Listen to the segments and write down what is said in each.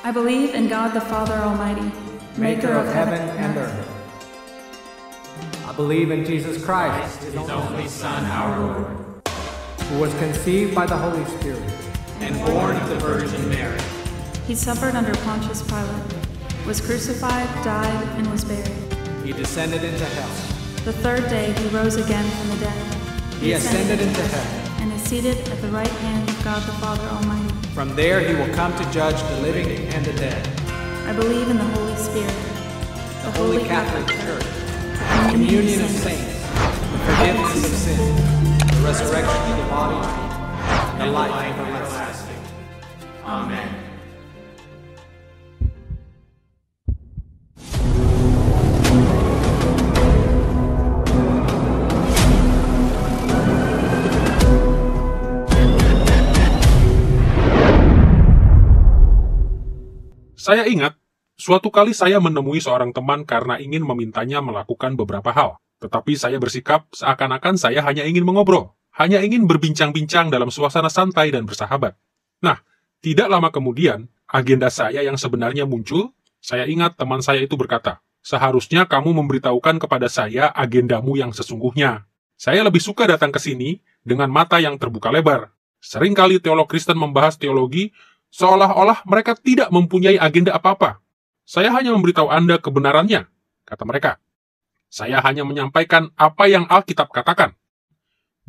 I believe in God the Father Almighty, maker of heaven and earth. I believe in Jesus Christ, His only Son, our Lord, who was conceived by the Holy Spirit, and born of the Virgin Mary. He suffered under Pontius Pilate, was crucified, died, and was buried. He descended into hell. The third day he rose again from the dead. He ascended into heaven. And is seated at the right hand of God the Father Almighty. From there he will come to judge the living and the dead. I believe in the Holy Spirit, The Holy Catholic Church, the communion of saints, the forgiveness of sins, the resurrection of the body, and the life everlasting. Amen. Saya ingat, suatu kali saya menemui seorang teman karena ingin memintanya melakukan beberapa hal. Tetapi saya bersikap seakan-akan saya hanya ingin mengobrol, hanya ingin berbincang-bincang dalam suasana santai dan bersahabat. Nah, tidak lama kemudian, agenda saya yang sebenarnya muncul. Saya ingat teman saya itu berkata, "Seharusnya kamu memberitahukan kepada saya agendamu yang sesungguhnya. Saya lebih suka datang ke sini dengan mata yang terbuka lebar." Seringkali teolog Kristen membahas teologi seolah-olah mereka tidak mempunyai agenda apa-apa. "Saya hanya memberitahu Anda kebenarannya," kata mereka. "Saya hanya menyampaikan apa yang Alkitab katakan."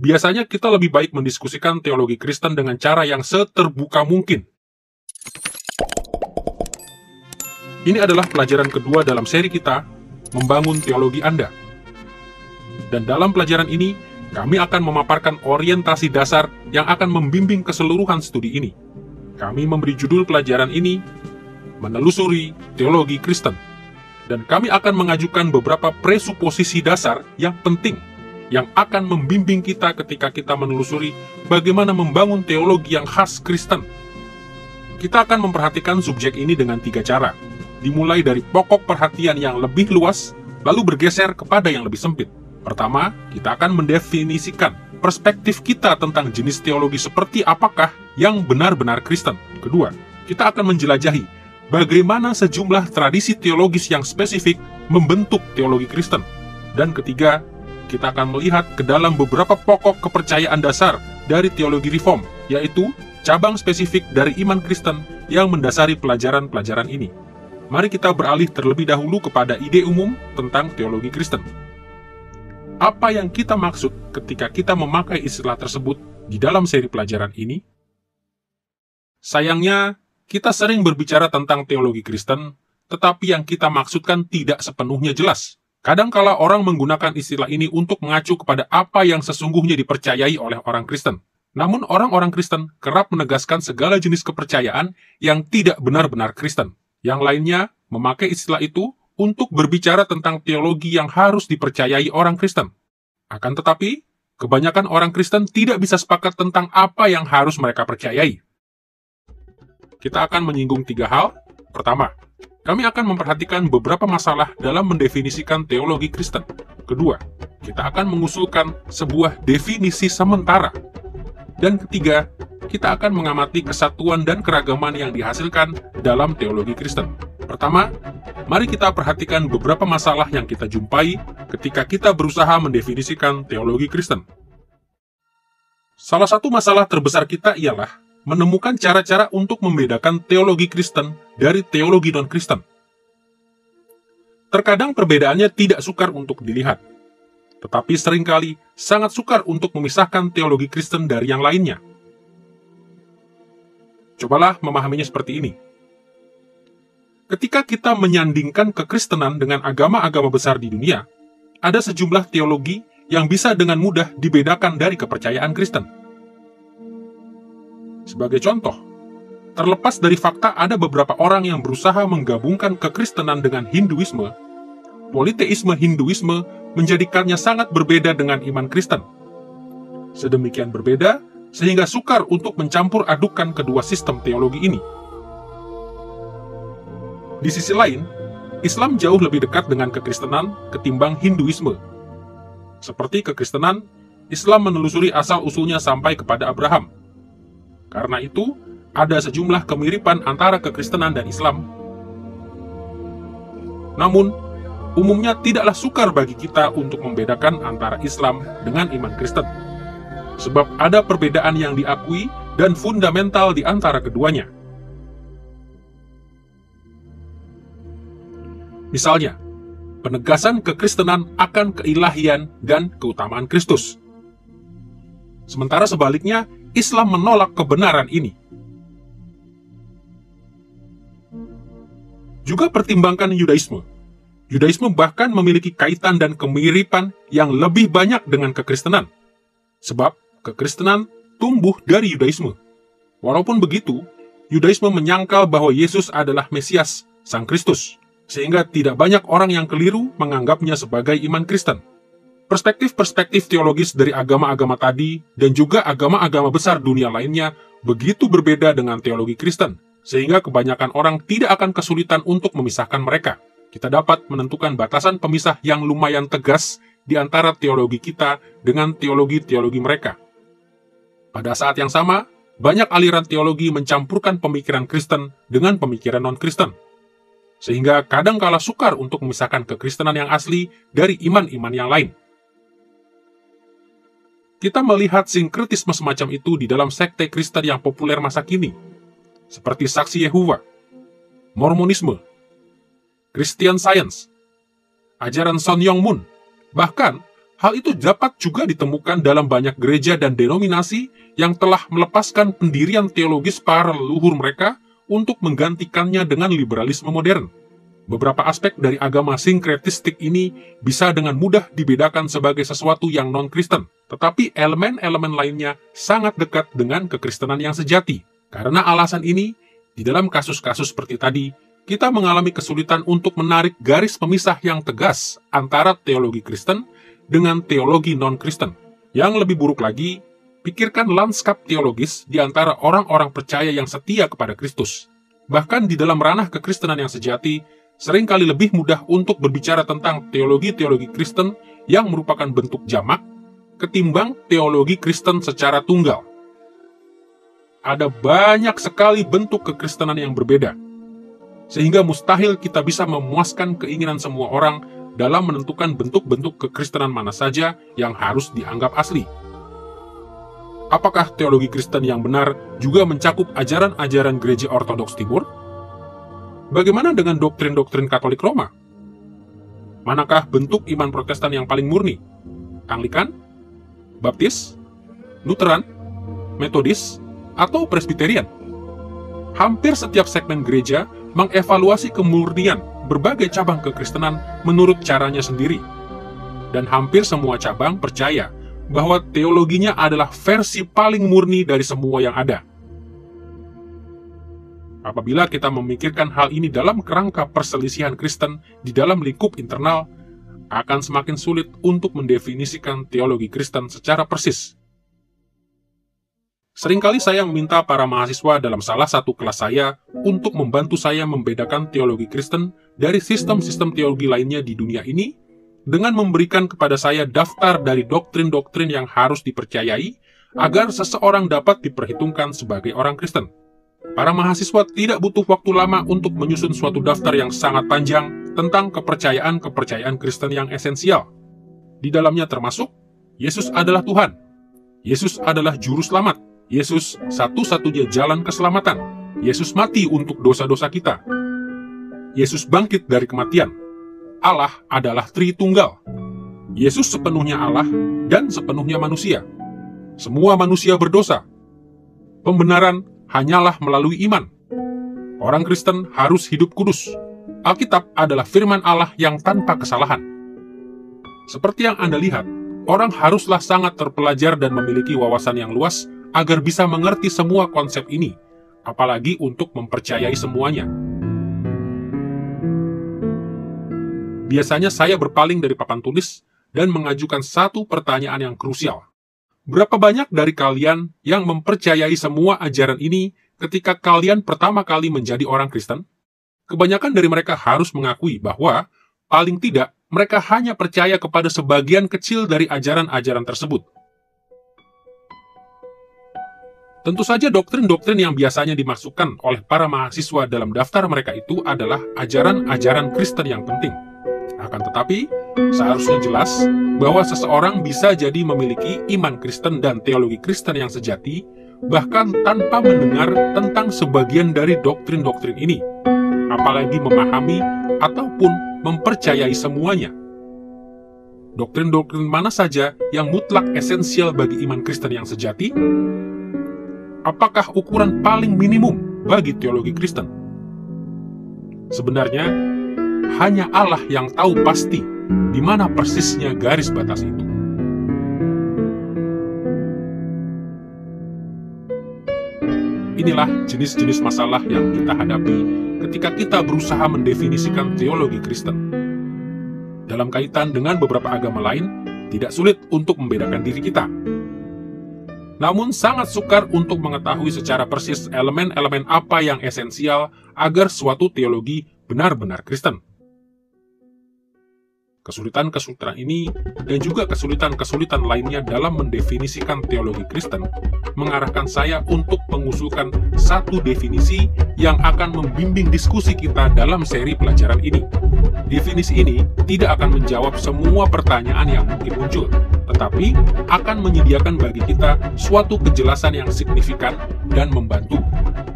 Biasanya kita lebih baik mendiskusikan teologi Kristen dengan cara yang seterbuka mungkin. Ini adalah pelajaran kedua dalam seri kita, Membangun Teologi Anda. Dan dalam pelajaran ini, kami akan memaparkan orientasi dasar yang akan membimbing keseluruhan studi ini. Kami memberi judul pelajaran ini, Menelusuri Teologi Kristen. Dan kami akan mengajukan beberapa presuposisi dasar yang penting, yang akan membimbing kita ketika kita menelusuri bagaimana membangun teologi yang khas Kristen. Kita akan memperhatikan subjek ini dengan 3 cara, dimulai dari pokok perhatian yang lebih luas, lalu bergeser kepada yang lebih sempit. Pertama, kita akan mendefinisikan perspektif kita tentang jenis teologi seperti apakah yang benar-benar Kristen. Kedua, kita akan menjelajahi bagaimana sejumlah tradisi teologis yang spesifik membentuk teologi Kristen. Dan ketiga, kita akan melihat ke dalam beberapa pokok kepercayaan dasar dari teologi reform, yaitu cabang spesifik dari iman Kristen yang mendasari pelajaran-pelajaran ini. Mari kita beralih terlebih dahulu kepada ide umum tentang teologi Kristen. Apa yang kita maksud ketika kita memakai istilah tersebut di dalam seri pelajaran ini? Sayangnya, kita sering berbicara tentang teologi Kristen, tetapi yang kita maksudkan tidak sepenuhnya jelas. Kadangkala orang menggunakan istilah ini untuk mengacu kepada apa yang sesungguhnya dipercayai oleh orang Kristen. Namun orang-orang Kristen kerap menegaskan segala jenis kepercayaan yang tidak benar-benar Kristen. Yang lainnya memakai istilah itu untuk berbicara tentang teologi yang harus dipercayai orang Kristen. Akan tetapi, kebanyakan orang Kristen tidak bisa sepakat tentang apa yang harus mereka percayai. Kita akan menyinggung 3 hal. Pertama, kami akan memperhatikan beberapa masalah dalam mendefinisikan teologi Kristen. Kedua, kita akan mengusulkan sebuah definisi sementara. Dan ketiga, kita akan mengamati kesatuan dan keragaman yang dihasilkan dalam teologi Kristen. Pertama, mari kita perhatikan beberapa masalah yang kita jumpai ketika kita berusaha mendefinisikan teologi Kristen. Salah satu masalah terbesar kita ialah menemukan cara-cara untuk membedakan teologi Kristen dari teologi non-Kristen. Terkadang perbedaannya tidak sukar untuk dilihat, tetapi seringkali sangat sukar untuk memisahkan teologi Kristen dari yang lainnya. Cobalah memahaminya seperti ini. Ketika kita menyandingkan kekristenan dengan agama-agama besar di dunia, ada sejumlah teologi yang bisa dengan mudah dibedakan dari kepercayaan Kristen. Sebagai contoh, terlepas dari fakta ada beberapa orang yang berusaha menggabungkan kekristenan dengan Hinduisme, politeisme Hinduisme menjadikannya sangat berbeda dengan iman Kristen. Sedemikian berbeda, sehingga sukar untuk mencampur adukan kedua sistem teologi ini. Di sisi lain, Islam jauh lebih dekat dengan kekristenan ketimbang Hinduisme. Seperti kekristenan, Islam menelusuri asal-usulnya sampai kepada Abraham. Karena itu, ada sejumlah kemiripan antara kekristenan dan Islam. Namun, umumnya tidaklah sukar bagi kita untuk membedakan antara Islam dengan iman Kristen. Sebab ada perbedaan yang diakui dan fundamental di antara keduanya. Misalnya, penegasan kekristenan akan keilahian dan keutamaan Kristus. Sementara sebaliknya, Islam menolak kebenaran ini. Juga pertimbangkan Yudaisme. Yudaisme bahkan memiliki kaitan dan kemiripan yang lebih banyak dengan kekristenan. Sebab kekristenan tumbuh dari Yudaisme. Walaupun begitu, Yudaisme menyangkal bahwa Yesus adalah Mesias, Sang Kristus, sehingga tidak banyak orang yang keliru menganggapnya sebagai iman Kristen. Perspektif-perspektif teologis dari agama-agama tadi dan juga agama-agama besar dunia lainnya begitu berbeda dengan teologi Kristen, sehingga kebanyakan orang tidak akan kesulitan untuk memisahkan mereka. Kita dapat menentukan batasan pemisah yang lumayan tegas di antara teologi kita dengan teologi-teologi mereka. Pada saat yang sama, banyak aliran teologi mencampurkan pemikiran Kristen dengan pemikiran non-Kristen, sehingga kadangkala sukar untuk memisahkan kekristenan yang asli dari iman-iman yang lain. Kita melihat sinkretisme semacam itu di dalam sekte Kristen yang populer masa kini, seperti Saksi Yehova, Mormonisme, Christian Science, ajaran Son Yong Moon. Bahkan, hal itu dapat juga ditemukan dalam banyak gereja dan denominasi yang telah melepaskan pendirian teologis para leluhur mereka untuk menggantikannya dengan liberalisme modern. Beberapa aspek dari agama sinkretistik ini bisa dengan mudah dibedakan sebagai sesuatu yang non-Kristen, tetapi elemen-elemen lainnya sangat dekat dengan kekristenan yang sejati. Karena alasan ini, di dalam kasus-kasus seperti tadi, kita mengalami kesulitan untuk menarik garis pemisah yang tegas antara teologi Kristen dengan teologi non-Kristen. Yang lebih buruk lagi, pikirkan lanskap teologis di antara orang-orang percaya yang setia kepada Kristus. Bahkan di dalam ranah kekristenan yang sejati, seringkali lebih mudah untuk berbicara tentang teologi-teologi Kristen yang merupakan bentuk jamak ketimbang teologi Kristen secara tunggal. Ada banyak sekali bentuk kekristenan yang berbeda, sehingga mustahil kita bisa memuaskan keinginan semua orang dalam menentukan bentuk-bentuk kekristenan mana saja yang harus dianggap asli. Apakah teologi Kristen yang benar juga mencakup ajaran-ajaran gereja Ortodoks Timur? Bagaimana dengan doktrin-doktrin Katolik Roma? Manakah bentuk iman Protestan yang paling murni? Anglikan? Baptis? Lutheran? Metodis? Atau Presbyterian? Hampir setiap segmen gereja mengevaluasi kemurnian berbagai cabang kekristenan menurut caranya sendiri. Dan hampir semua cabang percaya bahwa teologinya adalah versi paling murni dari semua yang ada. Apabila kita memikirkan hal ini dalam kerangka perselisihan Kristen di dalam lingkup internal, akan semakin sulit untuk mendefinisikan teologi Kristen secara persis. Seringkali saya meminta para mahasiswa dalam salah satu kelas saya untuk membantu saya membedakan teologi Kristen dari sistem-sistem teologi lainnya di dunia ini dengan memberikan kepada saya daftar dari doktrin-doktrin yang harus dipercayai agar seseorang dapat diperhitungkan sebagai orang Kristen. Para mahasiswa tidak butuh waktu lama untuk menyusun suatu daftar yang sangat panjang tentang kepercayaan-kepercayaan Kristen yang esensial. Di dalamnya termasuk, Yesus adalah Tuhan, Yesus adalah Juru Selamat, Yesus satu-satunya jalan keselamatan, Yesus mati untuk dosa-dosa kita, Yesus bangkit dari kematian, Allah adalah Tritunggal, Yesus sepenuhnya Allah dan sepenuhnya manusia, semua manusia berdosa, pembenaran hanyalah melalui iman, orang Kristen harus hidup kudus, Alkitab adalah firman Allah yang tanpa kesalahan. Seperti yang Anda lihat, orang haruslah sangat terpelajar dan memiliki wawasan yang luas agar bisa mengerti semua konsep ini, apalagi untuk mempercayai semuanya. Biasanya saya berpaling dari papan tulis dan mengajukan satu pertanyaan yang krusial. Berapa banyak dari kalian yang mempercayai semua ajaran ini ketika kalian pertama kali menjadi orang Kristen? Kebanyakan dari mereka harus mengakui bahwa, paling tidak, mereka hanya percaya kepada sebagian kecil dari ajaran-ajaran tersebut. Tentu saja doktrin-doktrin yang biasanya dimasukkan oleh para mahasiswa dalam daftar mereka itu adalah ajaran-ajaran Kristen yang penting. Akan tetapi, seharusnya jelas bahwa seseorang bisa jadi memiliki iman Kristen dan teologi Kristen yang sejati, bahkan tanpa mendengar tentang sebagian dari doktrin-doktrin ini, apalagi memahami ataupun mempercayai semuanya. Doktrin-doktrin mana saja yang mutlak esensial bagi iman Kristen yang sejati? Apakah ukuran paling minimum bagi teologi Kristen? Sebenarnya, hanya Allah yang tahu pasti di mana persisnya garis batas itu. Inilah jenis-jenis masalah yang kita hadapi ketika kita berusaha mendefinisikan teologi Kristen. Dalam kaitan dengan beberapa agama lain, tidak sulit untuk membedakan diri kita. Namun sangat sukar untuk mengetahui secara persis elemen-elemen apa yang esensial agar suatu teologi benar-benar Kristen. Kesulitan-kesulitan ini dan juga kesulitan-kesulitan lainnya dalam mendefinisikan teologi Kristen mengarahkan saya untuk mengusulkan satu definisi yang akan membimbing diskusi kita dalam seri pelajaran ini. Definisi ini tidak akan menjawab semua pertanyaan yang mungkin muncul, tetapi akan menyediakan bagi kita suatu kejelasan yang signifikan dan membantu.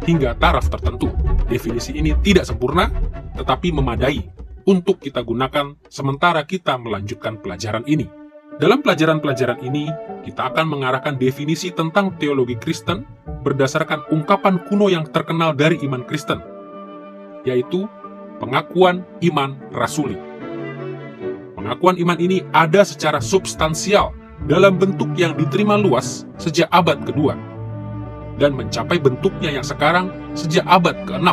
Hingga taraf tertentu, definisi ini tidak sempurna, tetapi memadai untuk kita gunakan sementara kita melanjutkan pelajaran ini. Dalam pelajaran-pelajaran ini, kita akan mengarahkan definisi tentang teologi Kristen berdasarkan ungkapan kuno yang terkenal dari iman Kristen, yaitu pengakuan iman rasuli. Pengakuan iman ini ada secara substansial dalam bentuk yang diterima luas sejak abad kedua, dan mencapai bentuknya yang sekarang sejak abad ke-6.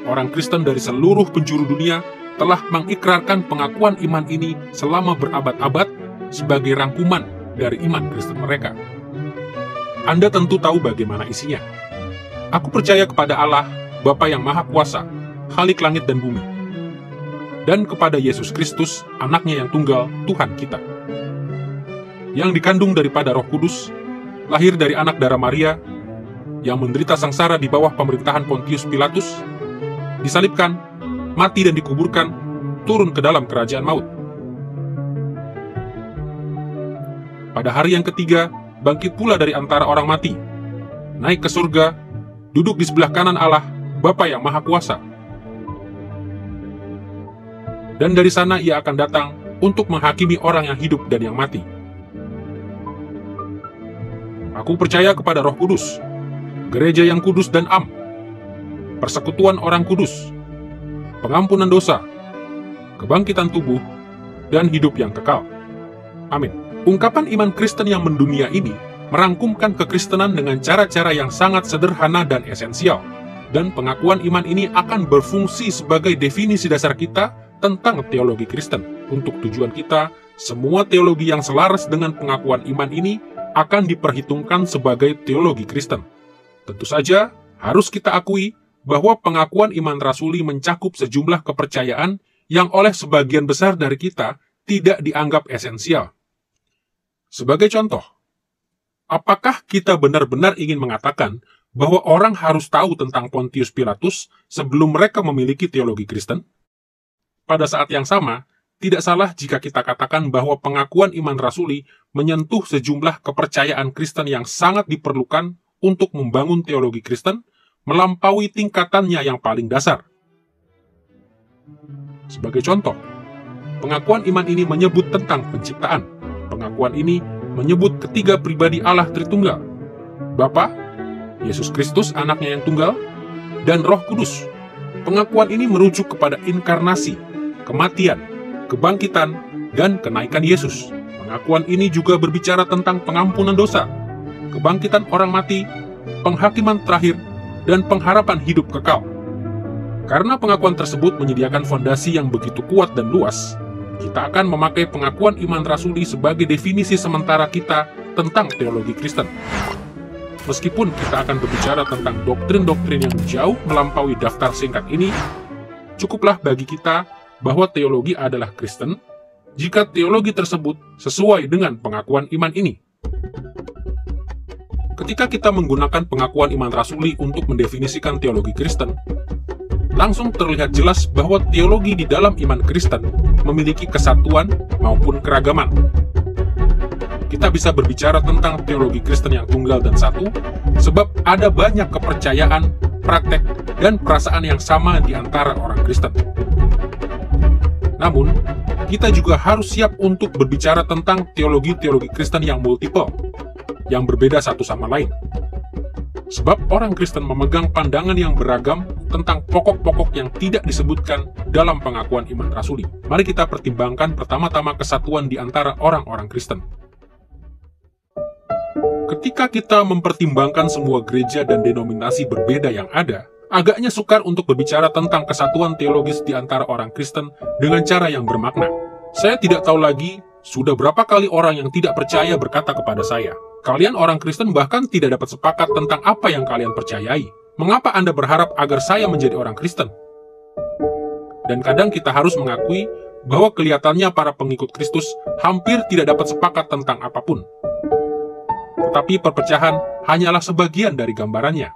Orang Kristen dari seluruh penjuru dunia telah mengikrarkan pengakuan iman ini selama berabad-abad sebagai rangkuman dari iman Kristen mereka. Anda tentu tahu bagaimana isinya. Aku percaya kepada Allah, Bapa yang Maha Kuasa, Khalik langit dan bumi, dan kepada Yesus Kristus, anaknya yang tunggal, Tuhan kita, yang dikandung daripada Roh Kudus, lahir dari anak darah Maria, yang menderita sengsara di bawah pemerintahan Pontius Pilatus, disalibkan, mati dan dikuburkan, turun ke dalam kerajaan maut. Pada hari yang ketiga, bangkit pula dari antara orang mati, naik ke surga, duduk di sebelah kanan Allah, Bapa yang Maha Kuasa. Dan dari sana ia akan datang untuk menghakimi orang yang hidup dan yang mati. Aku percaya kepada Roh Kudus, gereja yang kudus dan am, persekutuan orang kudus, pengampunan dosa, kebangkitan tubuh, dan hidup yang kekal. Amin. Ungkapan iman Kristen yang mendunia ini merangkumkan kekristenan dengan cara-cara yang sangat sederhana dan esensial, dan pengakuan iman ini akan berfungsi sebagai definisi dasar kita tentang teologi Kristen. Untuk tujuan kita, semua teologi yang selaras dengan pengakuan iman ini akan diperhitungkan sebagai teologi Kristen. Tentu saja, harus kita akui bahwa pengakuan iman rasuli mencakup sejumlah kepercayaan yang oleh sebagian besar dari kita tidak dianggap esensial. Sebagai contoh, apakah kita benar-benar ingin mengatakan bahwa orang harus tahu tentang Pontius Pilatus sebelum mereka memiliki teologi Kristen? Pada saat yang sama, tidak salah jika kita katakan bahwa pengakuan iman rasuli menyentuh sejumlah kepercayaan Kristen yang sangat diperlukan untuk membangun teologi Kristen, melampaui tingkatannya yang paling dasar. Sebagai contoh, pengakuan iman ini menyebut tentang penciptaan. Pengakuan ini menyebut ketiga pribadi Allah Tritunggal, Bapa, Yesus Kristus anaknya yang tunggal, dan Roh Kudus. Pengakuan ini merujuk kepada inkarnasi, kematian, kebangkitan, dan kenaikan Yesus. Pengakuan ini juga berbicara tentang pengampunan dosa, kebangkitan orang mati, penghakiman terakhir, dan pengharapan hidup kekal. Karena pengakuan tersebut menyediakan fondasi yang begitu kuat dan luas, kita akan memakai pengakuan iman rasuli sebagai definisi sementara kita tentang teologi Kristen. Meskipun kita akan berbicara tentang doktrin-doktrin yang jauh melampaui daftar singkat ini, cukuplah bagi kita bahwa teologi adalah Kristen jika teologi tersebut sesuai dengan pengakuan iman ini. Ketika kita menggunakan pengakuan iman rasuli untuk mendefinisikan teologi Kristen, langsung terlihat jelas bahwa teologi di dalam iman Kristen memiliki kesatuan maupun keragaman. Kita bisa berbicara tentang teologi Kristen yang tunggal dan satu, sebab ada banyak kepercayaan, praktek, dan perasaan yang sama di antara orang Kristen. Namun, kita juga harus siap untuk berbicara tentang teologi-teologi Kristen yang multiple, yang berbeda satu sama lain. Sebab orang Kristen memegang pandangan yang beragam tentang pokok-pokok yang tidak disebutkan dalam pengakuan iman rasuli. Mari kita pertimbangkan pertama-tama kesatuan di antara orang-orang Kristen. Ketika kita mempertimbangkan semua gereja dan denominasi berbeda yang ada, agaknya sukar untuk berbicara tentang kesatuan teologis di antara orang Kristen dengan cara yang bermakna. Saya tidak tahu lagi, sudah berapa kali orang yang tidak percaya berkata kepada saya, "Kalian orang Kristen bahkan tidak dapat sepakat tentang apa yang kalian percayai. Mengapa Anda berharap agar saya menjadi orang Kristen?" Dan kadang kita harus mengakui bahwa kelihatannya para pengikut Kristus hampir tidak dapat sepakat tentang apapun. Tetapi perpecahan hanyalah sebagian dari gambarannya.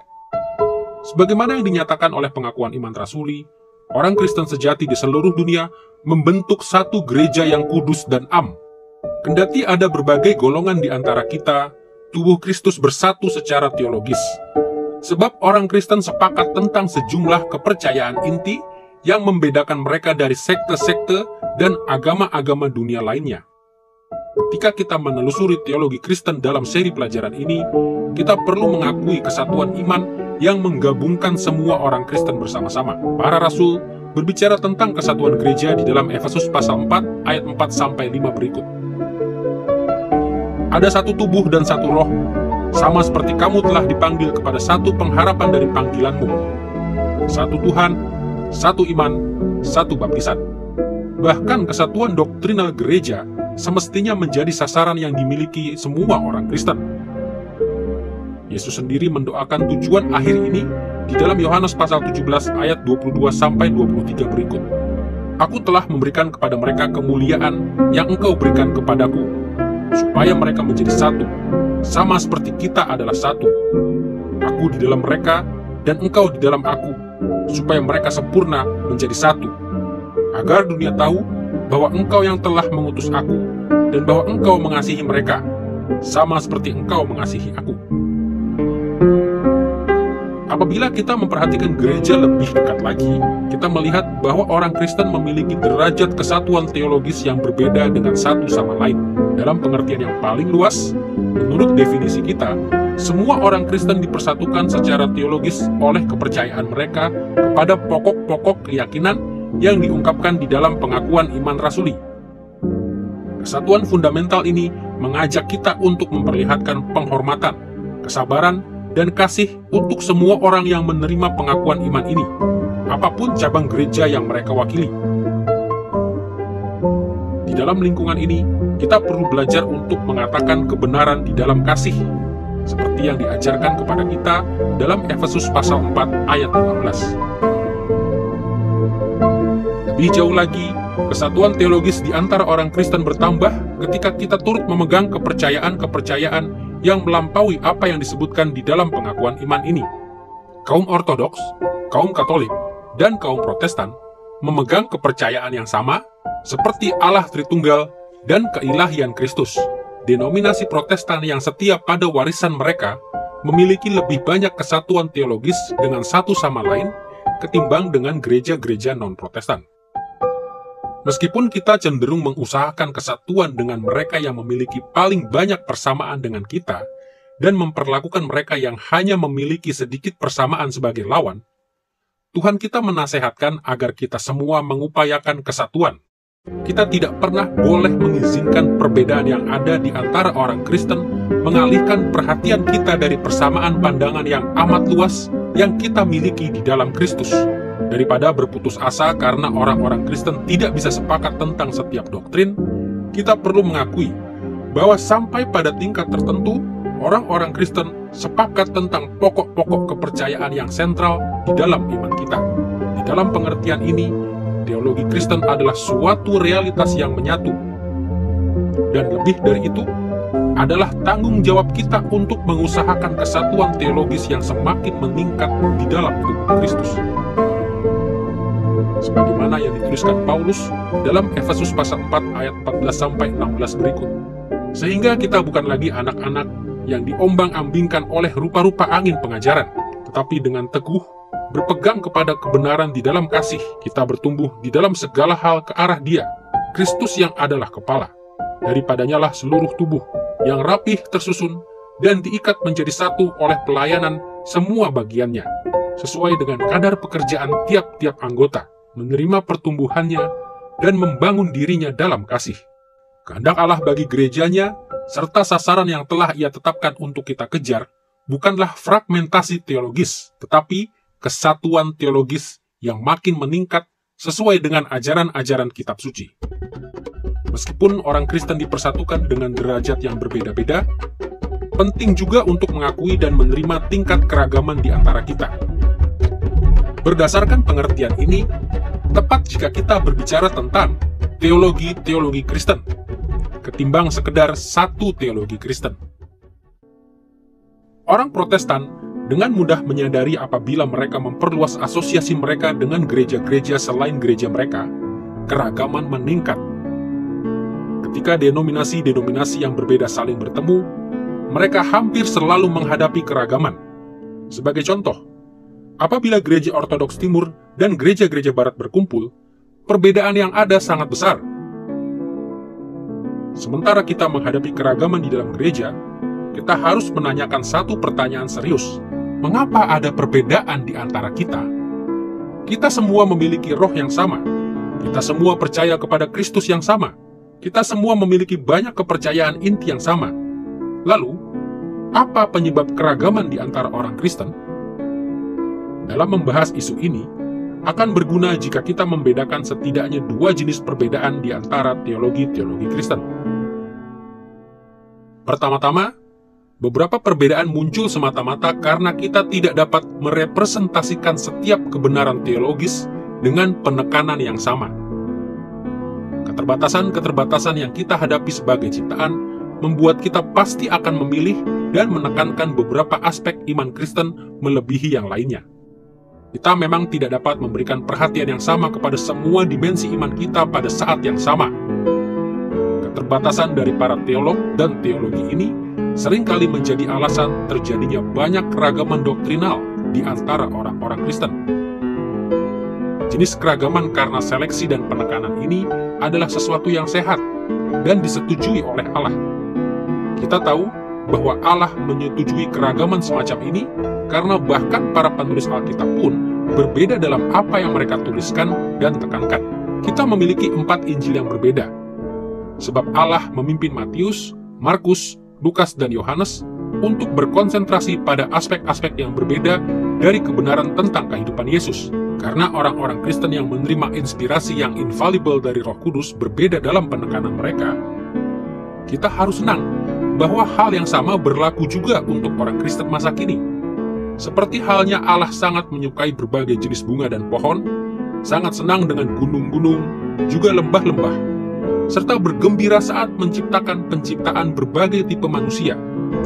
Sebagaimana yang dinyatakan oleh pengakuan iman rasuli, orang Kristen sejati di seluruh dunia membentuk satu gereja yang kudus dan am. Kendati ada berbagai golongan di antara kita, tubuh Kristus bersatu secara teologis. Sebab orang Kristen sepakat tentang sejumlah kepercayaan inti yang membedakan mereka dari sekte-sekte dan agama-agama dunia lainnya. Ketika kita menelusuri teologi Kristen dalam seri pelajaran ini, kita perlu mengakui kesatuan iman yang menggabungkan semua orang Kristen bersama-sama. Para rasul berbicara tentang kesatuan gereja di dalam Efesus pasal 4 ayat 4-5 berikut. Ada satu tubuh dan satu roh, sama seperti kamu telah dipanggil kepada satu pengharapan dari panggilanmu. Satu Tuhan, satu iman, satu baptisan. Bahkan kesatuan doktrinal gereja semestinya menjadi sasaran yang dimiliki semua orang Kristen. Yesus sendiri mendoakan tujuan akhir ini di dalam Yohanes pasal 17 ayat 22-23 berikut. Aku telah memberikan kepada mereka kemuliaan yang engkau berikan kepadaku, supaya mereka menjadi satu, sama seperti kita adalah satu. Aku di dalam mereka, dan engkau di dalam aku, supaya mereka sempurna menjadi satu, agar dunia tahu bahwa engkau yang telah mengutus aku, dan bahwa engkau mengasihi mereka, sama seperti engkau mengasihi aku. Apabila kita memperhatikan gereja lebih dekat lagi, kita melihat bahwa orang Kristen memiliki derajat kesatuan teologis yang berbeda dengan satu sama lain. Dalam pengertian yang paling luas, menurut definisi kita, semua orang Kristen dipersatukan secara teologis oleh kepercayaan mereka kepada pokok-pokok keyakinan yang diungkapkan di dalam pengakuan iman rasuli. Kesatuan fundamental ini mengajak kita untuk memperlihatkan penghormatan, kesabaran, dan kasih untuk semua orang yang menerima pengakuan iman ini, apapun cabang gereja yang mereka wakili. Di dalam lingkungan ini, kita perlu belajar untuk mengatakan kebenaran di dalam kasih, seperti yang diajarkan kepada kita dalam Efesus pasal 4 ayat 15. Lebih jauh lagi, kesatuan teologis di antara orang Kristen bertambah ketika kita turut memegang kepercayaan-kepercayaan yang melampaui apa yang disebutkan di dalam pengakuan iman ini. Kaum Ortodoks, kaum Katolik, dan kaum Protestan memegang kepercayaan yang sama, seperti Allah Tritunggal dan keilahian Kristus. Denominasi Protestan yang setia pada warisan mereka memiliki lebih banyak kesatuan teologis dengan satu sama lain ketimbang dengan gereja-gereja non-Protestan. Meskipun kita cenderung mengusahakan kesatuan dengan mereka yang memiliki paling banyak persamaan dengan kita, dan memperlakukan mereka yang hanya memiliki sedikit persamaan sebagai lawan, Tuhan kita menasehatkan agar kita semua mengupayakan kesatuan. Kita tidak pernah boleh mengizinkan perbedaan yang ada di antara orang Kristen mengalihkan perhatian kita dari persamaan pandangan yang amat luas yang kita miliki di dalam Kristus. Daripada berputus asa karena orang-orang Kristen tidak bisa sepakat tentang setiap doktrin, kita perlu mengakui bahwa sampai pada tingkat tertentu, orang-orang Kristen sepakat tentang pokok-pokok kepercayaan yang sentral di dalam iman kita. Di dalam pengertian ini, teologi Kristen adalah suatu realitas yang menyatu. Dan lebih dari itu, adalah tanggung jawab kita untuk mengusahakan kesatuan teologis yang semakin meningkat di dalam tubuh Kristus. Sebagaimana yang dituliskan Paulus dalam Efesus pasal 4 ayat 14-16 berikut. Sehingga kita bukan lagi anak-anak yang diombang-ambingkan oleh rupa-rupa angin pengajaran, tetapi dengan teguh berpegang kepada kebenaran di dalam kasih, kita bertumbuh di dalam segala hal ke arah Dia, Kristus yang adalah kepala. Daripadanya lah seluruh tubuh yang rapih tersusun dan diikat menjadi satu oleh pelayanan semua bagiannya, sesuai dengan kadar pekerjaan tiap-tiap anggota, menerima pertumbuhannya dan membangun dirinya dalam kasih. Kehendak Allah bagi gerejanya, serta sasaran yang telah Ia tetapkan untuk kita kejar, bukanlah fragmentasi teologis, tetapi kesatuan teologis yang makin meningkat sesuai dengan ajaran-ajaran kitab suci. Meskipun orang Kristen dipersatukan dengan derajat yang berbeda-beda, penting juga untuk mengakui dan menerima tingkat keragaman di antara kita. Berdasarkan pengertian ini, tepat jika kita berbicara tentang teologi Kristen, ketimbang sekedar satu teologi Kristen. Orang Protestan dengan mudah menyadari apabila mereka memperluas asosiasi mereka dengan gereja-gereja selain gereja mereka, keragaman meningkat. Ketika denominasi-denominasi yang berbeda saling bertemu, mereka hampir selalu menghadapi keragaman. Sebagai contoh, apabila gereja Ortodoks Timur dan gereja-gereja Barat berkumpul, perbedaan yang ada sangat besar. Sementara kita menghadapi keragaman di dalam gereja, kita harus menanyakan satu pertanyaan serius. Mengapa ada perbedaan di antara kita? Kita semua memiliki roh yang sama. Kita semua percaya kepada Kristus yang sama. Kita semua memiliki banyak kepercayaan inti yang sama. Lalu, apa penyebab keragaman di antara orang Kristen? Dalam membahas isu ini, akan berguna jika kita membedakan setidaknya dua jenis perbedaan di antara teologi-teologi Kristen. Pertama-tama, beberapa perbedaan muncul semata-mata karena kita tidak dapat merepresentasikan setiap kebenaran teologis dengan penekanan yang sama. Keterbatasan-keterbatasan yang kita hadapi sebagai ciptaan membuat kita pasti akan memilih dan menekankan beberapa aspek iman Kristen melebihi yang lainnya. Kita memang tidak dapat memberikan perhatian yang sama kepada semua dimensi iman kita pada saat yang sama. Keterbatasan dari para teolog dan teologi ini seringkali menjadi alasan terjadinya banyak keragaman doktrinal di antara orang-orang Kristen. Jenis keragaman karena seleksi dan penekanan ini adalah sesuatu yang sehat dan disetujui oleh Allah. Kita tahu bahwa Allah menyetujui keragaman semacam ini karena bahkan para penulis Alkitab pun berbeda dalam apa yang mereka tuliskan dan tekankan. Kita memiliki 4 Injil yang berbeda, sebab Allah memimpin Matius, Markus, Lukas, dan Yohanes untuk berkonsentrasi pada aspek-aspek yang berbeda dari kebenaran tentang kehidupan Yesus. Karena orang-orang Kristen yang menerima inspirasi yang infalibel dari Roh Kudus berbeda dalam penekanan mereka, kita harus senang bahwa hal yang sama berlaku juga untuk orang Kristen masa kini. Seperti halnya Allah sangat menyukai berbagai jenis bunga dan pohon, sangat senang dengan gunung-gunung, juga lembah-lembah, serta bergembira saat menciptakan penciptaan berbagai tipe manusia.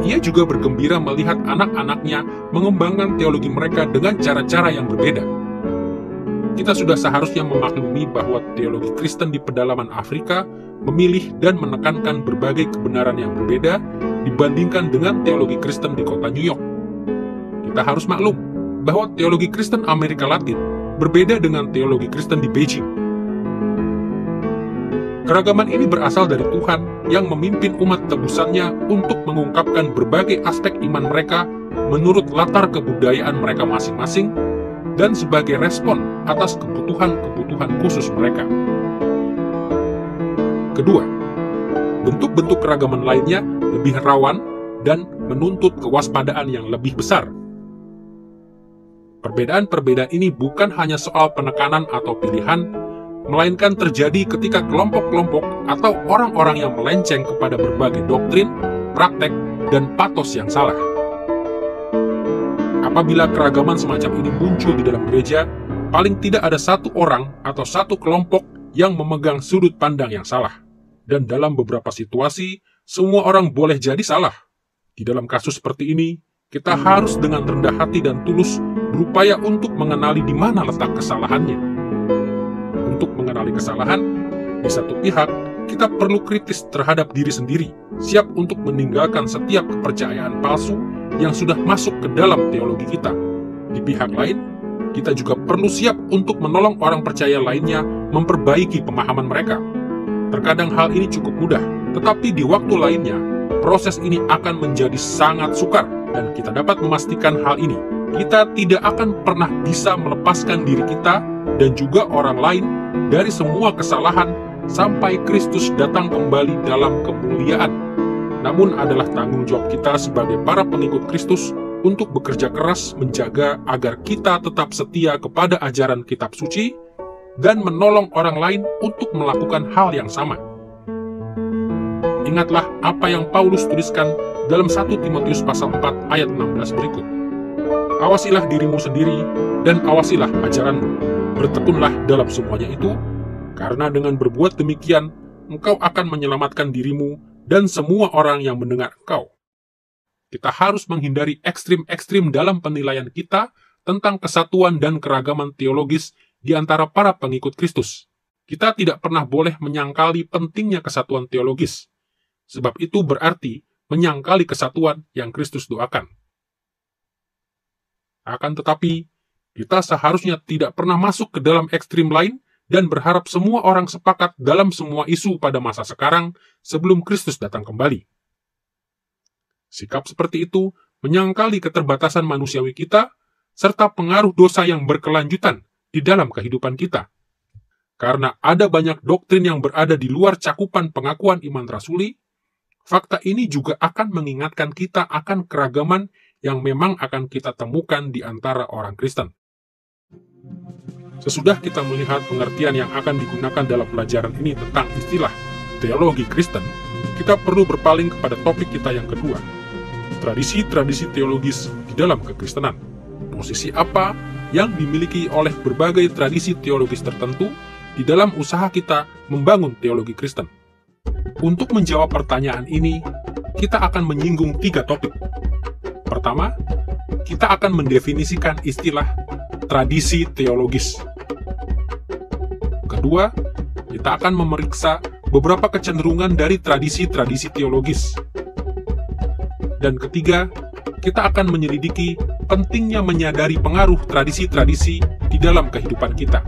Ia juga bergembira melihat anak-anaknya mengembangkan teologi mereka dengan cara-cara yang berbeda. Kita sudah seharusnya memaklumi bahwa teologi Kristen di pedalaman Afrika memilih dan menekankan berbagai kebenaran yang berbeda dibandingkan dengan teologi Kristen di kota New York. Kita harus maklum bahwa teologi Kristen Amerika Latin berbeda dengan teologi Kristen di Beijing. Keragaman ini berasal dari Tuhan yang memimpin umat tebusannya untuk mengungkapkan berbagai aspek iman mereka menurut latar kebudayaan mereka masing-masing dan sebagai respon atas kebutuhan-kebutuhan khusus mereka. Kedua, bentuk-bentuk keragaman lainnya lebih rawan dan menuntut kewaspadaan yang lebih besar. Perbedaan-perbedaan ini bukan hanya soal penekanan atau pilihan, melainkan terjadi ketika kelompok-kelompok atau orang-orang yang melenceng kepada berbagai doktrin, praktek, dan patos yang salah. Apabila keragaman semacam ini muncul di dalam gereja, paling tidak ada satu orang atau satu kelompok yang memegang sudut pandang yang salah. Dan dalam beberapa situasi, semua orang boleh jadi salah. Di dalam kasus seperti ini, kita harus dengan rendah hati dan tulus berupaya untuk mengenali di mana letak kesalahannya. Untuk mengenali kesalahan, di satu pihak, kita perlu kritis terhadap diri sendiri, siap untuk meninggalkan setiap kepercayaan palsu yang sudah masuk ke dalam teologi kita. Di pihak lain, kita juga perlu siap untuk menolong orang percaya lainnya memperbaiki pemahaman mereka. Terkadang hal ini cukup mudah, tetapi di waktu lainnya, proses ini akan menjadi sangat sukar, dan kita dapat memastikan hal ini. Kita tidak akan pernah bisa melepaskan diri kita dan juga orang lain dari semua kesalahan sampai Kristus datang kembali dalam kemuliaan. Namun adalah tanggung jawab kita sebagai para pengikut Kristus untuk bekerja keras menjaga agar kita tetap setia kepada ajaran kitab suci dan menolong orang lain untuk melakukan hal yang sama. Ingatlah apa yang Paulus tuliskan dalam 1 Timotius pasal 4 ayat 16 berikut. Awasilah dirimu sendiri dan awasilah ajaranmu. Bertekunlah dalam semuanya itu, karena dengan berbuat demikian, engkau akan menyelamatkan dirimu dan semua orang yang mendengar engkau. Kita harus menghindari ekstrim-ekstrim dalam penilaian kita tentang kesatuan dan keragaman teologis di antara para pengikut Kristus. Kita tidak pernah boleh menyangkali pentingnya kesatuan teologis, sebab itu berarti menyangkali kesatuan yang Kristus doakan. Akan tetapi, kita seharusnya tidak pernah masuk ke dalam ekstrim lain dan berharap semua orang sepakat dalam semua isu pada masa sekarang sebelum Kristus datang kembali. Sikap seperti itu menyangkali keterbatasan manusiawi kita serta pengaruh dosa yang berkelanjutan di dalam kehidupan kita. Karena ada banyak doktrin yang berada di luar cakupan pengakuan iman rasuli, fakta ini juga akan mengingatkan kita akan keragaman yang memang akan kita temukan di antara orang Kristen. Sesudah kita melihat pengertian yang akan digunakan dalam pelajaran ini tentang istilah teologi Kristen, kita perlu berpaling kepada topik kita yang kedua, tradisi-tradisi teologis di dalam kekristenan. Posisi apa yang dimiliki oleh berbagai tradisi teologis tertentu di dalam usaha kita membangun teologi Kristen? Untuk menjawab pertanyaan ini, kita akan menyinggung 3 topik. Pertama, kita akan mendefinisikan istilah tradisi teologis. Kedua, kita akan memeriksa beberapa kecenderungan dari tradisi-tradisi teologis. Dan ketiga, kita akan menyelidiki pentingnya menyadari pengaruh tradisi-tradisi di dalam kehidupan kita.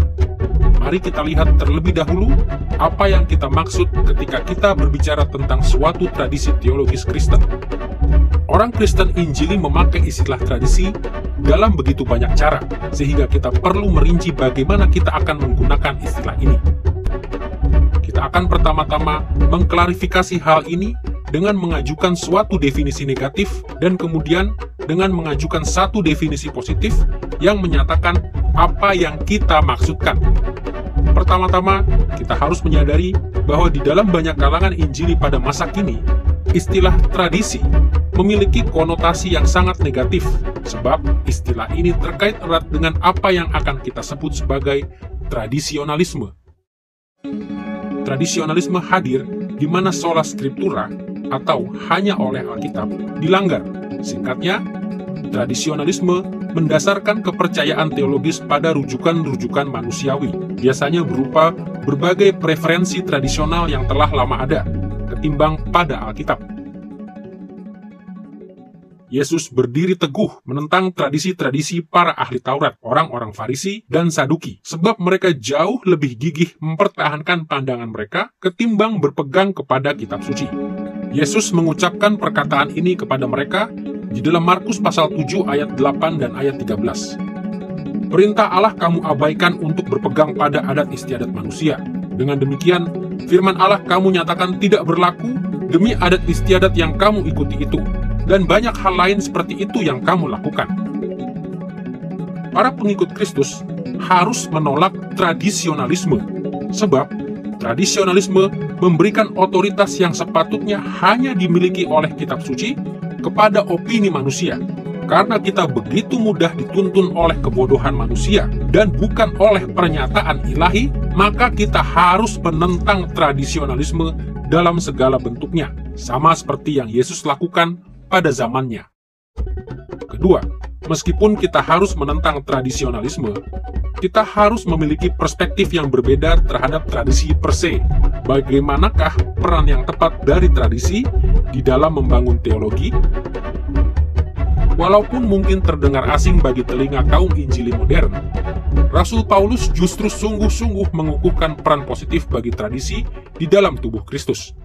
Mari kita lihat terlebih dahulu apa yang kita maksud ketika kita berbicara tentang suatu tradisi teologis Kristen. Orang Kristen Injili memakai istilah tradisi dalam begitu banyak cara, sehingga kita perlu merinci bagaimana kita akan menggunakan istilah ini. Kita akan pertama-tama mengklarifikasi hal ini dengan mengajukan suatu definisi negatif dan kemudian dengan mengajukan satu definisi positif yang menyatakan apa yang kita maksudkan. Pertama-tama, kita harus menyadari bahwa di dalam banyak kalangan Injili pada masa kini, istilah tradisi memiliki konotasi yang sangat negatif, sebab istilah ini terkait erat dengan apa yang akan kita sebut sebagai tradisionalisme. Tradisionalisme hadir di mana sola scriptura atau hanya oleh Alkitab dilanggar. Singkatnya, tradisionalisme mendasarkan kepercayaan teologis pada rujukan-rujukan manusiawi, biasanya berupa berbagai preferensi tradisional yang telah lama ada, ketimbang pada Alkitab. Yesus berdiri teguh menentang tradisi-tradisi para ahli Taurat, orang-orang Farisi, dan Saduki, sebab mereka jauh lebih gigih mempertahankan pandangan mereka ketimbang berpegang kepada kitab suci. Yesus mengucapkan perkataan ini kepada mereka di dalam Markus pasal 7 ayat 8 dan ayat 13. Perintah Allah kamu abaikan untuk berpegang pada adat istiadat manusia. Dengan demikian, firman Allah kamu nyatakan tidak berlaku demi adat istiadat yang kamu ikuti itu. Dan banyak hal lain seperti itu yang kamu lakukan. Para pengikut Kristus harus menolak tradisionalisme, sebab tradisionalisme memberikan otoritas yang sepatutnya hanya dimiliki oleh kitab suci kepada opini manusia, karena kita begitu mudah dituntun oleh kebodohan manusia dan bukan oleh pernyataan ilahi, maka kita harus menentang tradisionalisme dalam segala bentuknya, sama seperti yang Yesus lakukan pada zamannya. Kedua, meskipun kita harus menentang tradisionalisme, kita harus memiliki perspektif yang berbeda terhadap tradisi per se. Bagaimanakah peran yang tepat dari tradisi di dalam membangun teologi? Walaupun mungkin terdengar asing bagi telinga kaum Injili modern, Rasul Paulus justru sungguh-sungguh mengukuhkan peran positif bagi tradisi di dalam tubuh Kristus.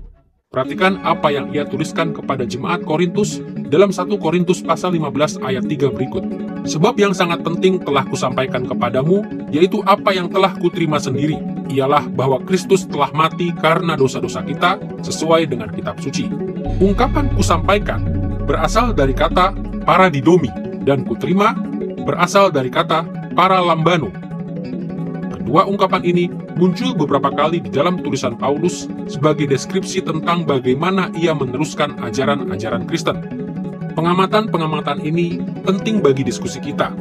Perhatikan apa yang ia tuliskan kepada jemaat Korintus dalam 1 Korintus pasal 15 ayat 3 berikut. Sebab yang sangat penting telah kusampaikan kepadamu, yaitu apa yang telah kuterima sendiri, ialah bahwa Kristus telah mati karena dosa-dosa kita sesuai dengan kitab suci. Ungkapan kusampaikan berasal dari kata paradidomi, dan kuterima berasal dari kata paralambano. Kedua ungkapan ini muncul beberapa kali di dalam tulisan Paulus sebagai deskripsi tentang bagaimana ia meneruskan ajaran-ajaran Kristen. Pengamatan-pengamatan ini penting bagi diskusi kita,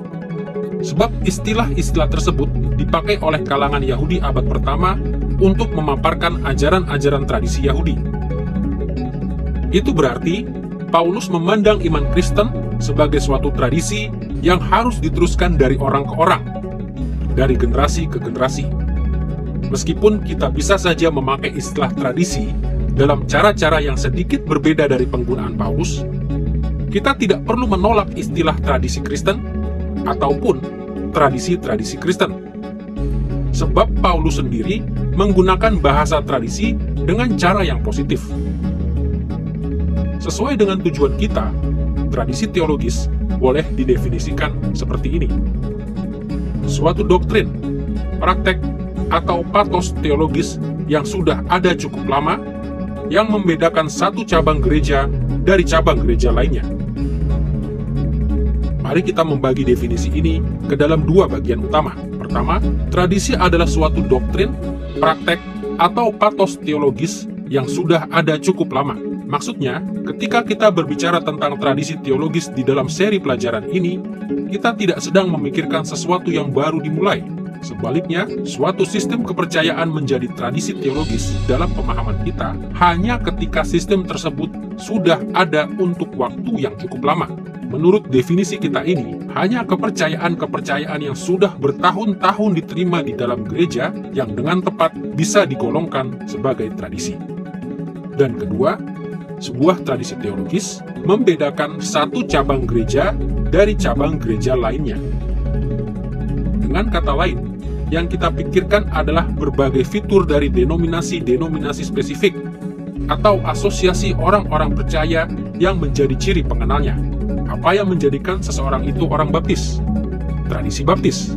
sebab istilah-istilah tersebut dipakai oleh kalangan Yahudi abad pertama untuk memaparkan ajaran-ajaran tradisi Yahudi. Itu berarti Paulus memandang iman Kristen sebagai suatu tradisi yang harus diteruskan dari orang ke orang, dari generasi ke generasi. Meskipun kita bisa saja memakai istilah tradisi dalam cara-cara yang sedikit berbeda dari penggunaan Paulus, kita tidak perlu menolak istilah tradisi Kristen ataupun tradisi-tradisi Kristen. Sebab Paulus sendiri menggunakan bahasa tradisi dengan cara yang positif. Sesuai dengan tujuan kita, tradisi teologis boleh didefinisikan seperti ini. Suatu doktrin, praktek, atau patos teologis yang sudah ada cukup lama, yang membedakan satu cabang gereja dari cabang gereja lainnya. Mari kita membagi definisi ini ke dalam dua bagian utama. Pertama, tradisi adalah suatu doktrin, praktek, atau patos teologis yang sudah ada cukup lama. Maksudnya, ketika kita berbicara tentang tradisi teologis di dalam seri pelajaran ini, kita tidak sedang memikirkan sesuatu yang baru dimulai. Sebaliknya, suatu sistem kepercayaan menjadi tradisi teologis dalam pemahaman kita hanya ketika sistem tersebut sudah ada untuk waktu yang cukup lama. Menurut definisi kita ini, hanya kepercayaan-kepercayaan yang sudah bertahun-tahun diterima di dalam gereja yang dengan tepat bisa digolongkan sebagai tradisi. Dan kedua, sebuah tradisi teologis membedakan satu cabang gereja dari cabang gereja lainnya. Dengan kata lain, yang kita pikirkan adalah berbagai fitur dari denominasi-denominasi spesifik atau asosiasi orang-orang percaya yang menjadi ciri pengenalnya. Apa yang menjadikan seseorang itu orang baptis? Tradisi baptis.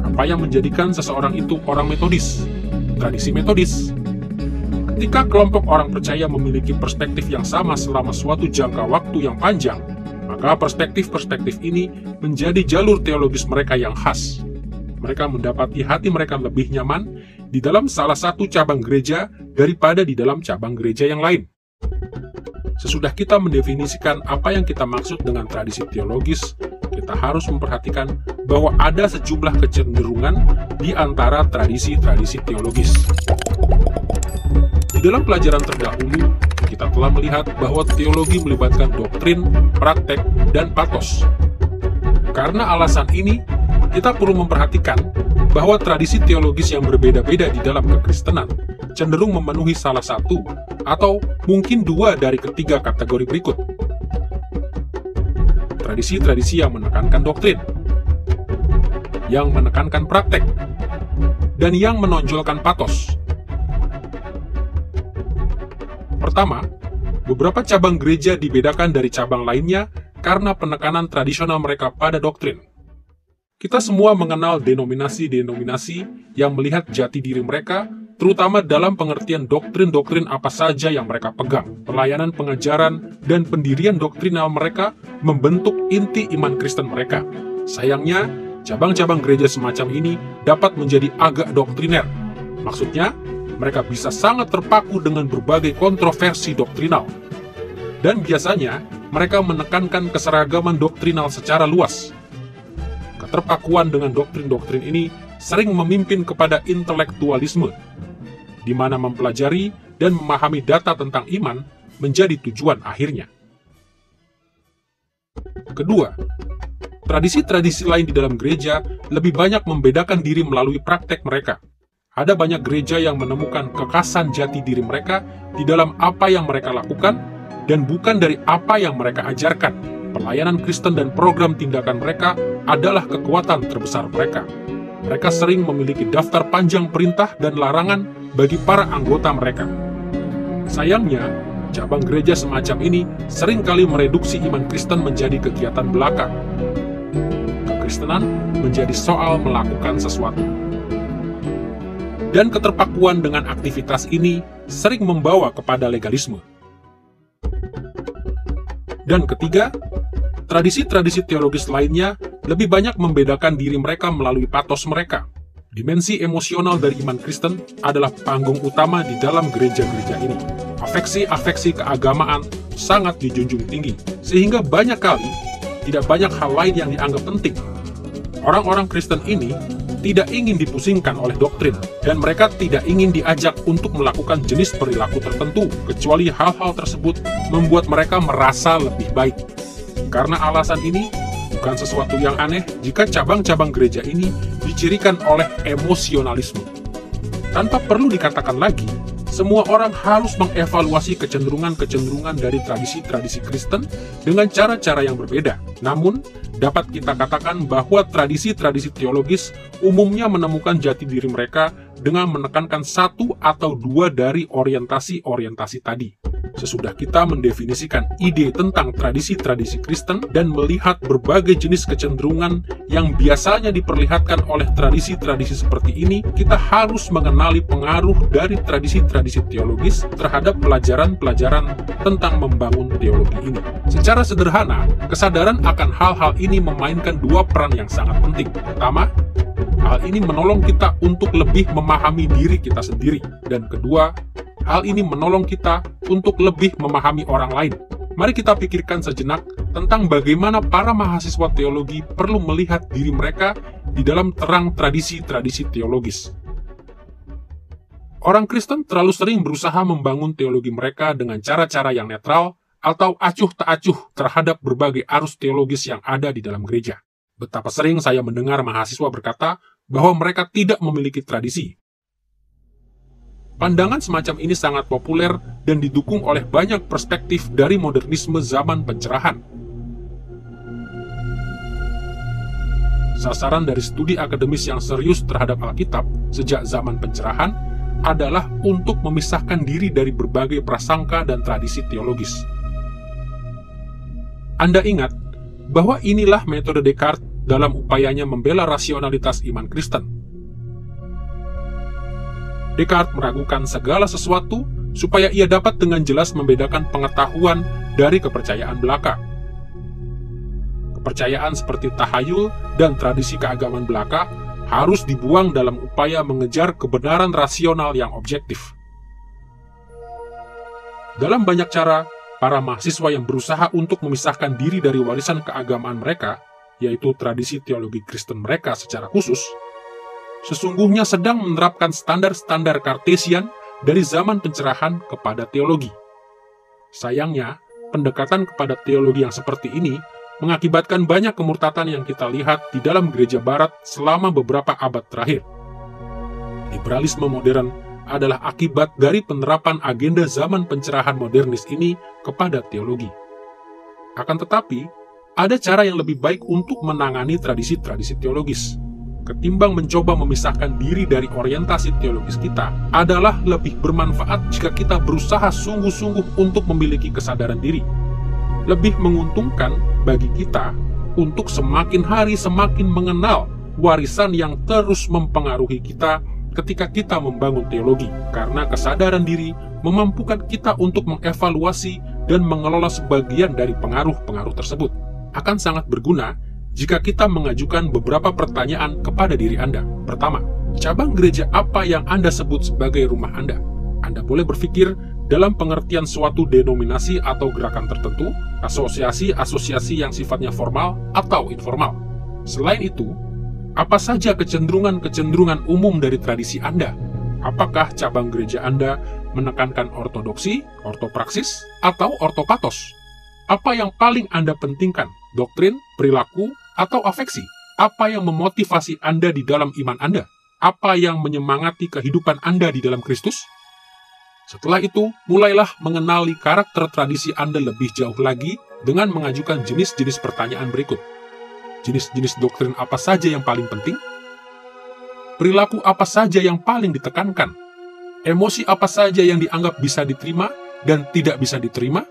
Apa yang menjadikan seseorang itu orang metodis? Tradisi metodis. Ketika kelompok orang percaya memiliki perspektif yang sama selama suatu jangka waktu yang panjang, maka perspektif-perspektif ini menjadi jalur teologis mereka yang khas. Mereka mendapati hati mereka lebih nyaman di dalam salah satu cabang gereja daripada di dalam cabang gereja yang lain. Sesudah kita mendefinisikan apa yang kita maksud dengan tradisi teologis, kita harus memperhatikan bahwa ada sejumlah kecenderungan di antara tradisi-tradisi teologis. Di dalam pelajaran terdahulu, kita telah melihat bahwa teologi melibatkan doktrin, praktek, dan patos. Karena alasan ini, kita perlu memperhatikan bahwa tradisi teologis yang berbeda-beda di dalam kekristenan cenderung memenuhi salah satu atau mungkin dua dari ketiga kategori berikut. Tradisi-tradisi yang menekankan doktrin, yang menekankan praktek, dan yang menonjolkan patos. Pertama, beberapa cabang gereja dibedakan dari cabang lainnya karena penekanan tradisional mereka pada doktrin. Kita semua mengenal denominasi-denominasi yang melihat jati diri mereka, terutama dalam pengertian doktrin-doktrin apa saja yang mereka pegang. Pelayanan pengajaran dan pendirian doktrinal mereka membentuk inti iman Kristen mereka. Sayangnya, cabang-cabang gereja semacam ini dapat menjadi agak doktriner. Maksudnya, mereka bisa sangat terpaku dengan berbagai kontroversi doktrinal. Dan biasanya, mereka menekankan keseragaman doktrinal secara luas. Keterpakuan dengan doktrin-doktrin ini sering memimpin kepada intelektualisme, di mana mempelajari dan memahami data tentang iman menjadi tujuan akhirnya. Kedua, tradisi-tradisi lain di dalam gereja lebih banyak membedakan diri melalui praktek mereka. Ada banyak gereja yang menemukan kekhasan jati diri mereka di dalam apa yang mereka lakukan dan bukan dari apa yang mereka ajarkan. Pelayanan Kristen dan program tindakan mereka adalah kekuatan terbesar mereka. Mereka sering memiliki daftar panjang perintah dan larangan bagi para anggota mereka. Sayangnya, cabang gereja semacam ini seringkali mereduksi iman Kristen menjadi kegiatan belaka. Kekristenan menjadi soal melakukan sesuatu. Dan keterpakuan dengan aktivitas ini sering membawa kepada legalisme. Dan ketiga, tradisi-tradisi teologis lainnya lebih banyak membedakan diri mereka melalui patos mereka. Dimensi emosional dari iman Kristen adalah panggung utama di dalam gereja-gereja ini. Afeksi-afeksi keagamaan sangat dijunjung tinggi, sehingga banyak kali tidak banyak hal lain yang dianggap penting. Orang-orang Kristen ini tidak ingin dipusingkan oleh doktrin, dan mereka tidak ingin diajak untuk melakukan jenis perilaku tertentu, kecuali hal-hal tersebut membuat mereka merasa lebih baik. Karena alasan ini, bukan sesuatu yang aneh jika cabang-cabang gereja ini dicirikan oleh emosionalisme. Tanpa perlu dikatakan lagi, semua orang harus mengevaluasi kecenderungan-kecenderungan dari tradisi-tradisi Kristen dengan cara-cara yang berbeda. Namun, dapat kita katakan bahwa tradisi-tradisi teologis umumnya menemukan jati diri mereka dengan menekankan satu atau dua dari orientasi-orientasi tadi. Sesudah kita mendefinisikan ide tentang tradisi-tradisi Kristen dan melihat berbagai jenis kecenderungan yang biasanya diperlihatkan oleh tradisi-tradisi seperti ini, kita harus mengenali pengaruh dari tradisi-tradisi teologis terhadap pelajaran-pelajaran tentang membangun teologi ini. Secara sederhana, kesadaran akan hal-hal ini memainkan dua peran yang sangat penting. Pertama, hal ini menolong kita untuk lebih memahami diri kita sendiri. Dan kedua, hal ini menolong kita untuk lebih memahami orang lain. Mari kita pikirkan sejenak tentang bagaimana para mahasiswa teologi perlu melihat diri mereka di dalam terang tradisi-tradisi teologis. Orang Kristen terlalu sering berusaha membangun teologi mereka dengan cara-cara yang netral atau acuh tak acuh terhadap berbagai arus teologis yang ada di dalam gereja. Betapa sering saya mendengar mahasiswa berkata bahwa mereka tidak memiliki tradisi. Pandangan semacam ini sangat populer dan didukung oleh banyak perspektif dari modernisme zaman pencerahan. Sasaran dari studi akademis yang serius terhadap Alkitab sejak zaman pencerahan adalah untuk memisahkan diri dari berbagai prasangka dan tradisi teologis. Anda ingat bahwa inilah metode Descartes dalam upayanya membela rasionalitas iman Kristen. Descartes meragukan segala sesuatu supaya ia dapat dengan jelas membedakan pengetahuan dari kepercayaan belaka. Kepercayaan seperti tahayul dan tradisi keagamaan belaka harus dibuang dalam upaya mengejar kebenaran rasional yang objektif. Dalam banyak cara, para mahasiswa yang berusaha untuk memisahkan diri dari warisan keagamaan mereka, yaitu tradisi teologi Kristen mereka secara khusus, sesungguhnya sedang menerapkan standar-standar Kartesian dari zaman pencerahan kepada teologi. Sayangnya, pendekatan kepada teologi yang seperti ini mengakibatkan banyak kemurtatan yang kita lihat di dalam gereja barat selama beberapa abad terakhir. Liberalisme modern adalah akibat dari penerapan agenda zaman pencerahan modernis ini kepada teologi. Akan tetapi, ada cara yang lebih baik untuk menangani tradisi-tradisi teologis. Ketimbang mencoba memisahkan diri dari orientasi teologis kita, adalah lebih bermanfaat jika kita berusaha sungguh-sungguh untuk memiliki kesadaran diri. Lebih menguntungkan bagi kita untuk semakin hari semakin mengenal warisan yang terus mempengaruhi kita ketika kita membangun teologi, karena kesadaran diri memampukan kita untuk mengevaluasi dan mengelola sebagian dari pengaruh-pengaruh tersebut. Akan sangat berguna jika kita mengajukan beberapa pertanyaan kepada diri Anda. Pertama, cabang gereja apa yang Anda sebut sebagai rumah Anda? Anda boleh berpikir dalam pengertian suatu denominasi atau gerakan tertentu, asosiasi-asosiasi yang sifatnya formal atau informal. Selain itu, apa saja kecenderungan-kecenderungan umum dari tradisi Anda? Apakah cabang gereja Anda menekankan ortodoksi, ortopraksis, atau ortopatos? Apa yang paling Anda pentingkan? Doktrin, perilaku, atau afeksi? Apa yang memotivasi Anda di dalam iman Anda? Apa yang menyemangati kehidupan Anda di dalam Kristus? Setelah itu, mulailah mengenali karakter tradisi Anda lebih jauh lagi dengan mengajukan jenis-jenis pertanyaan berikut. Jenis-jenis doktrin apa saja yang paling penting? Perilaku apa saja yang paling ditekankan? Emosi apa saja yang dianggap bisa diterima dan tidak bisa diterima?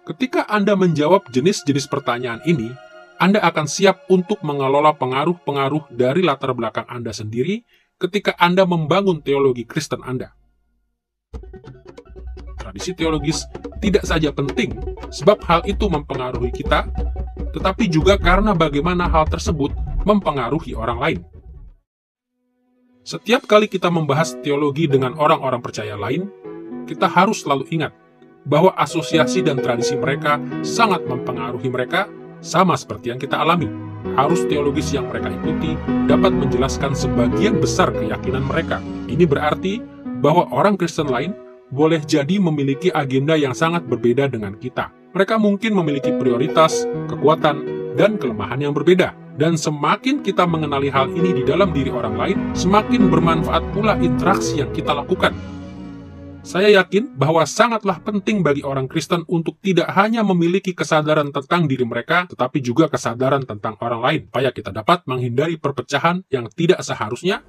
Ketika Anda menjawab jenis-jenis pertanyaan ini, Anda akan siap untuk mengelola pengaruh-pengaruh dari latar belakang Anda sendiri ketika Anda membangun teologi Kristen Anda. Tradisi teologis tidak saja penting sebab hal itu mempengaruhi kita, tetapi juga karena bagaimana hal tersebut mempengaruhi orang lain. Setiap kali kita membahas teologi dengan orang-orang percaya lain, kita harus selalu ingat bahwa asosiasi dan tradisi mereka sangat mempengaruhi mereka, sama seperti yang kita alami. Arus teologis yang mereka ikuti dapat menjelaskan sebagian besar keyakinan mereka. Ini berarti bahwa orang Kristen lain boleh jadi memiliki agenda yang sangat berbeda dengan kita. Mereka mungkin memiliki prioritas, kekuatan, dan kelemahan yang berbeda. Dan semakin kita mengenali hal ini di dalam diri orang lain, semakin bermanfaat pula interaksi yang kita lakukan. Saya yakin bahwa sangatlah penting bagi orang Kristen untuk tidak hanya memiliki kesadaran tentang diri mereka, tetapi juga kesadaran tentang orang lain, supaya kita dapat menghindari perpecahan yang tidak seharusnya